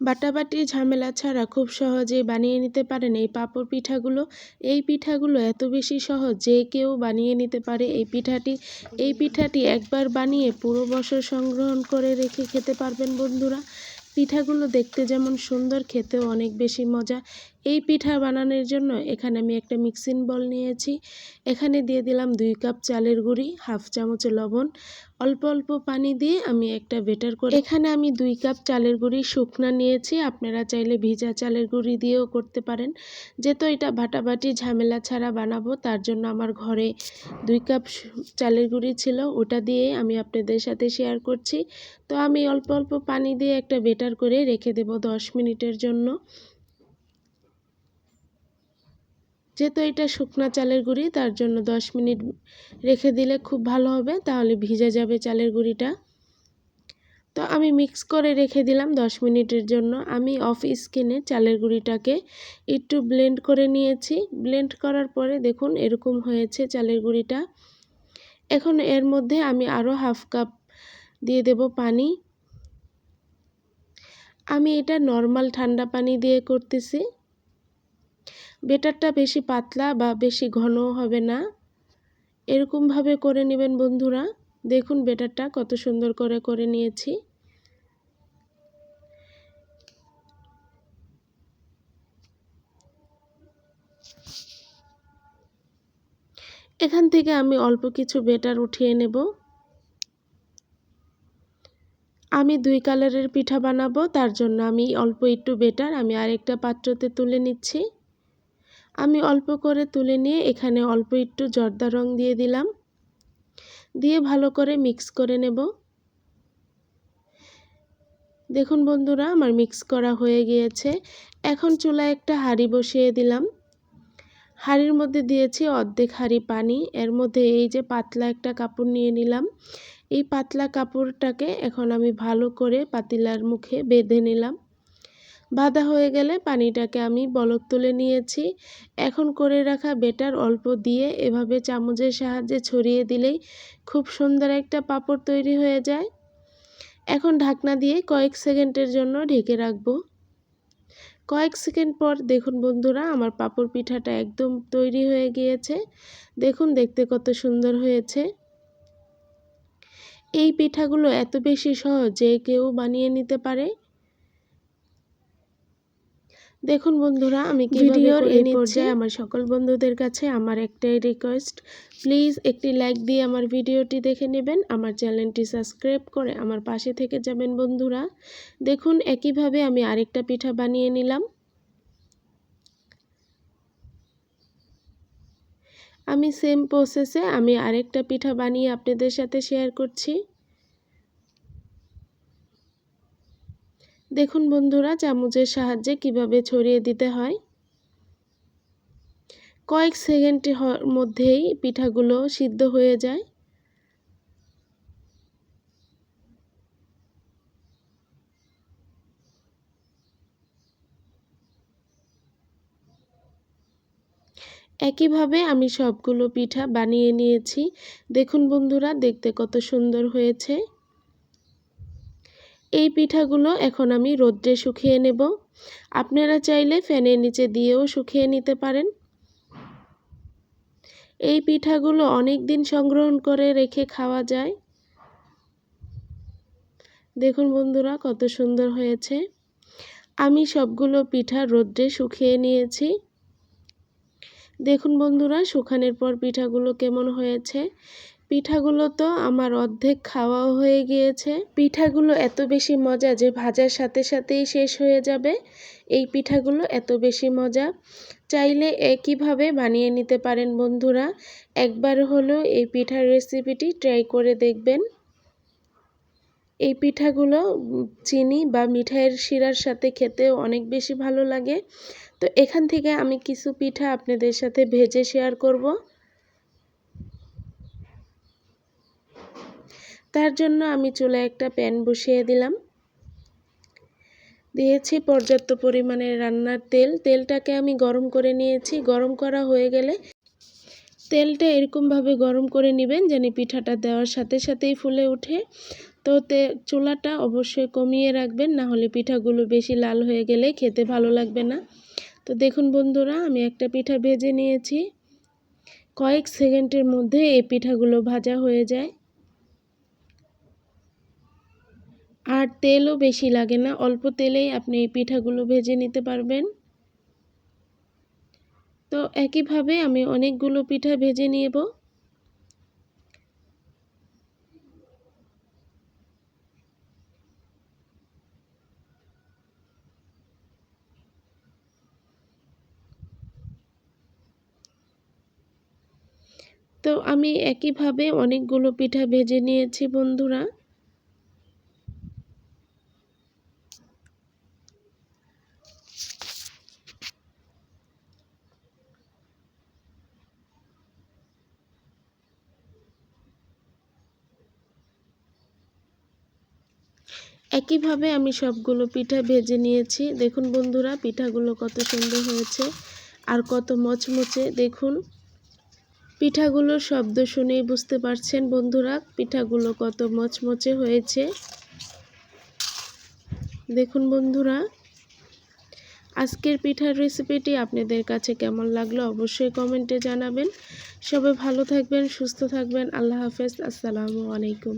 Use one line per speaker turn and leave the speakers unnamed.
বাটাবাটি ঝামেলা ছাড়া খুব সহজেই বানিয়ে নিতে পারেন এই পাঁপড় পিঠাগুলো। এই পিঠাগুলো এত বেশি সহজ যে কেউ বানিয়ে নিতে পারে এই পিঠাটি একবার বানিয়ে পুরো বছর সংগ্রহণ করে রেখে খেতে পারবেন বন্ধুরা। পিঠাগুলো দেখতে যেমন সুন্দর, খেতেও অনেক বেশি মজা। এই পিঠা বানানোর জন্য এখানে আমি একটা মিক্সিং বল নিয়েছি। এখানে দিয়ে দিলাম 2 কাপ চালের গুঁড়ি, হাফ চামচ লবণ, অল্প অল্প পানি দিয়ে আমি একটা বেটার করে এখানে আমি 2 কাপ চালের গুঁড়ি শুকনা নিয়েছি। আপনারা চাইলে ভিজা চালের গুঁড়ি দিয়েও করতে পারেন। যেহেতু এটা বাটাবাটি ঝামেলা ছাড়া বানাবো, তার জন্য আমার ঘরে 2 কাপ চালের গুঁড়ি ছিল, ওটা দিয়ে আমি আপনাদের সাথে শেয়ার করছি। তো আমি অল্প অল্প পানি দিয়ে একটা বেটার করে রেখে দেব 10 মিনিটের জন্য। যেহেতু এটা শুকনা চালের গুঁড়ি, তার জন্য 10 মিনিট রেখে দিলে খুব ভালো হবে, তাহলে ভিজে যাবে চালের গুঁড়িটা। তো আমি মিক্স করে রেখে দিলাম 10 মিনিটের জন্য। আমি অফ স্ক্রিনে চালের গুঁড়িটাকে একটু ব্লেন্ড করে নিয়েছি। ব্লেন্ড করার পরে দেখুন এরকম হয়েছে চালের গুঁড়িটা। এখন এর মধ্যে আমি আরও হাফ কাপ দিয়ে দেব পানি। আমি এটা নর্মাল ঠান্ডা পানি দিয়ে করতেছি। বেটারটা বেশি পাতলা বা বেশি ঘনও হবে না, এরকমভাবে করে নেবেন বন্ধুরা। দেখুন বেটারটা কত সুন্দর করে নিয়েছি। এখান থেকে আমি অল্প কিছু বেটার উঠিয়ে নেব। আমি 2 কালারের পিঠা বানাবো, তার জন্য আমি অল্প একটু বেটার আমি আরেকটা পাত্রতে তুলে নিচ্ছি। আমি অল্প করে তুলে নিয়ে এখানে অল্প একটু জর্দা রং দিয়ে দিলাম, দিয়ে ভালো করে মিক্স করে নেব। দেখুন বন্ধুরা আমার মিক্স করা হয়ে গিয়েছে। এখন চুলায় একটা হাঁড়ি বসিয়ে দিলাম। হাঁড়ির মধ্যে দিয়েছি অর্ধেক হাঁড়ি পানি। এর মধ্যে এই যে পাতলা একটা কাপড় নিয়ে নিলাম। এই পাতলা কাপড়টাকে এখন আমি ভালো করে পাতিলার মুখে বেঁধে নিলাম। বাঁধা হয়ে গেলে পানিটাকে আমি বলক তুলে নিয়েছি। এখন করে রাখা বেটার অল্প দিয়ে এভাবে চামচের সাহায্যে ছড়িয়ে দিলেই খুব সুন্দর একটা পাঁপড় তৈরি হয়ে যায়। এখন ঢাকনা দিয়ে কয়েক সেকেন্ডের জন্য ঢেকে রাখবো। কয়েক সেকেন্ড পর দেখুন বন্ধুরা আমার পাঁপড় পিঠাটা একদম তৈরি হয়ে গিয়েছে। দেখুন দেখতে কত সুন্দর হয়েছে। এই পিঠাগুলো এত বেশি সহজ যে কেউ বানিয়ে নিতে পারে। দেখুন বন্ধুরা আমি ভিডিওর এই পর্যায়ে আমার সকল বন্ধুদের কাছে আমার একটাই রিকোয়েস্ট, প্লিজ একটি লাইক দিয়ে আমার ভিডিওটি দেখে নেবেন, আমার চ্যানেলটি সাবস্ক্রাইব করে আমার পাশে থেকে যাবেন বন্ধুরা। দেখুন একইভাবে আমি আরেকটা পিঠা বানিয়ে নিলাম। আমি সেম প্রসেসে আমি আরেকটা পিঠা বানিয়ে আপনাদের সাথে শেয়ার করছি। দেখুন বন্ধুরা চামচের সাহায্যে কিভাবে ছড়িয়ে দিতে হয়। কয়েক সেকেন্ডের মধ্যেই পিঠাগুলো সিদ্ধ হয়ে যায়। একইভাবে আমি সবগুলো পিঠা বানিয়ে নিয়েছি। দেখুন বন্ধুরা দেখতে কত সুন্দর হয়েছে। এই পিঠাগুলো এখন আমি রোদ্রে শুকিয়ে নেব। আপনারা চাইলে ফ্যানের নিচে দিয়েও শুকিয়ে নিতে পারেন। এই পিঠাগুলো অনেক দিন সংগ্রহণ করে রেখে খাওয়া যায়। দেখুন বন্ধুরা কত সুন্দর হয়েছে। আমি সবগুলো পিঠা রোদ্রে শুকিয়ে নিয়েছি। দেখুন বন্ধুরা শুকানোর পর পিঠাগুলো কেমন হয়েছে। পিঠাগুলো তো আমার অর্ধেক খাওয়াও হয়ে গিয়েছে। পিঠাগুলো এত বেশি মজা যে ভাজার সাথে সাথেই শেষ হয়ে যাবে। এই পিঠাগুলো এত বেশি মজা, চাইলে একইভাবে বানিয়ে নিতে পারেন বন্ধুরা। একবার হলেও এই পিঠার রেসিপিটি ট্রাই করে দেখবেন। এই পিঠাগুলো চিনি বা মিঠাইয়ের শিরার সাথে খেতেও অনেক বেশি ভালো লাগে। তো এখান থেকে আমি কিছু পিঠা আপনাদের সাথে ভেজে শেয়ার করব। তার জন্য আমি চুলায় একটা প্যান বসিয়ে দিলাম, দিয়েছি পর্যাপ্ত পরিমাণে রান্নার তেল। তেলটাকে আমি গরম করে নিয়েছি। গরম করা হয়ে গেলে তেলটা এরকমভাবে গরম করে নেবেন যেন পিঠাটা দেওয়ার সাথে সাথেই ফুলে ওঠে। তো চুলাটা অবশ্যই কমিয়ে রাখবেন, না হলে পিঠাগুলো বেশি লাল হয়ে গেলে খেতে ভালো লাগবে না। তো দেখুন বন্ধুরা, আমি একটা পিঠা ভেজে নিয়েছি। কয়েক সেকেন্ডের মধ্যে এই পিঠাগুলো ভাজা হয়ে যায়, আর তেলও বেশি লাগে না, অল্প তেলেই আপনি এই পিঠাগুলো ভেজে নিতে পারবেন। তো একইভাবে আমি অনেকগুলো পিঠা ভেজে নেব। তো আমি একইভাবে অনেকগুলো পিঠা ভেজে নিয়েছি বন্ধুরা। একইভাবে আমি সবগুলো পিঠা ভেজে নিয়েছি। দেখুন বন্ধুরা, পিঠাগুলো কত সুন্দর হয়েছে আর কত মচমচে। দেখুন পিঠাগুলোর শব্দ শুনেই বুঝতে পারছেন বন্ধুরা পিঠাগুলো কত মচমচে হয়েছে। দেখুন বন্ধুরা, আজকের পিঠার রেসিপিটি আপনাদের কাছে কেমন লাগলো অবশ্যই কমেন্টে জানাবেন। সবাই ভালো থাকবেন, সুস্থ থাকবেন। আল্লাহ হাফেজ। আসসালামু আলাইকুম।